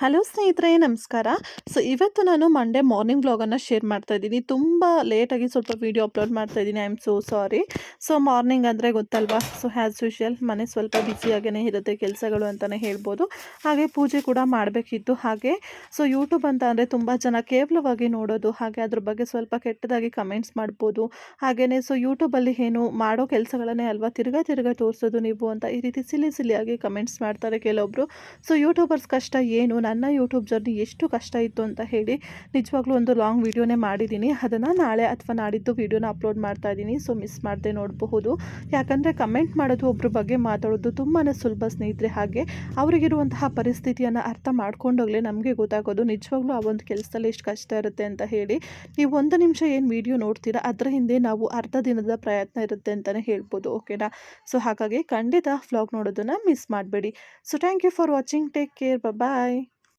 Hello ಸ್ನೇಹಿತರೆ ನಮಸ್ಕಾರ. ಇವತ್ತು ನಾನು ಮಂಡೇ ಮಾರ್ನಿಂಗ್ ವ್ಲಾಗನ್ನು ಶೇರ್ ಮಾಡ್ತಾ ಇದ್ದೀನಿ. ತುಂಬ ಲೇಟಾಗಿ ಸ್ವಲ್ಪ ವೀಡಿಯೋ ಅಪ್ಲೋಡ್ ಮಾಡ್ತಾ ಇದ್ದೀನಿ. I am so sorry. Morning ಅಂದರೆ ಗೊತ್ತಲ್ವಾ, ಆ್ಯಸ್ ಯೂಶುವಲ್ ಮನೆ ಸ್ವಲ್ಪ ಬ್ಯುಸಿಯಾಗೇ ಇರುತ್ತೆ, ಕೆಲಸಗಳು ಅಂತಲೇ ಹೇಳ್ಬೋದು. ಹಾಗೆ ಪೂಜೆ ಕೂಡ ಮಾಡಬೇಕಿತ್ತು. ಹಾಗೆ ಯೂಟ್ಯೂಬ್ ಅಂತ ಅಂದರೆ ತುಂಬ ಜನ ಕೇವಲವಾಗಿ ನೋಡೋದು, ಹಾಗೆ ಅದ್ರ ಬಗ್ಗೆ ಸ್ವಲ್ಪ ಕೆಟ್ಟದಾಗಿ ಕಮೆಂಟ್ಸ್ ಮಾಡ್ಬೋದು. ಹಾಗೆಯೇ ಯೂಟ್ಯೂಬಲ್ಲಿ ಏನು ಮಾಡೋ ಕೆಲಸಗಳನ್ನೇ ಅಲ್ವಾ ತಿರ್ಗಾ ತಿರ್ಗಾ ತೋರಿಸೋದು ನೀವು ಅಂತ ಈ ರೀತಿ ಸಿಲಿಯಾಗಿ ಕಮೆಂಟ್ಸ್ ಮಾಡ್ತಾರೆ ಕೆಲವೊಬ್ಬರು. ಯೂಟ್ಯೂಬರ್ಸ್ ಕಷ್ಟ ಏನು, ನನ್ನ ಯೂಟ್ಯೂಬ್ ಜರ್ನಿ ಎಷ್ಟು ಕಷ್ಟ ಇತ್ತು ಅಂತ ಹೇಳಿ ನಿಜವಾಗ್ಲೂ ಒಂದು ಲಾಂಗ್ ವೀಡಿಯೋನೇ ಮಾಡಿದ್ದೀನಿ. ಅದನ್ನು ನಾಳೆ ಅಥವಾ ನಾಡಿದ್ದು ವೀಡಿಯೋನ ಅಪ್ಲೋಡ್ ಮಾಡ್ತಾ ಇದ್ದೀನಿ. ಮಿಸ್ ಮಾಡದೆ ನೋಡಬಹುದು. ಯಾಕಂದರೆ ಕಮೆಂಟ್ ಮಾಡೋದು, ಒಬ್ಬರ ಬಗ್ಗೆ ಮಾತಾಡೋದು ತುಂಬಾ ಸುಲಭ ಸ್ನೇಹಿತರೆ. ಹಾಗೆ ಅವರಿಗಿರುವಂತಹ ಪರಿಸ್ಥಿತಿಯನ್ನು ಅರ್ಥ ಮಾಡ್ಕೊಂಡೋಗಲೇ ನಮಗೆ ಗೊತ್ತಾಗೋದು ನಿಜವಾಗ್ಲೂ ಆ ಒಂದು ಕೆಲಸದಲ್ಲಿ ಎಷ್ಟು ಕಷ್ಟ ಇರುತ್ತೆ ಅಂತ ಹೇಳಿ. ನೀವು ಒಂದು ನಿಮಿಷ ಏನು ವೀಡಿಯೋ ನೋಡ್ತೀರಾ ಅದರ ಹಿಂದೆ ನಾವು ಅರ್ಧ ದಿನದ ಪ್ರಯತ್ನ ಇರುತ್ತೆ ಅಂತಲೇ ಹೇಳ್ಬೋದು. ಓಕೆನಾ. ಹಾಗಾಗಿ ಖಂಡಿತ ವ್ಲಾಗ್ ನೋಡೋದನ್ನು ಮಿಸ್ ಮಾಡಬೇಡಿ. Thank you for watching. Take care. Bye.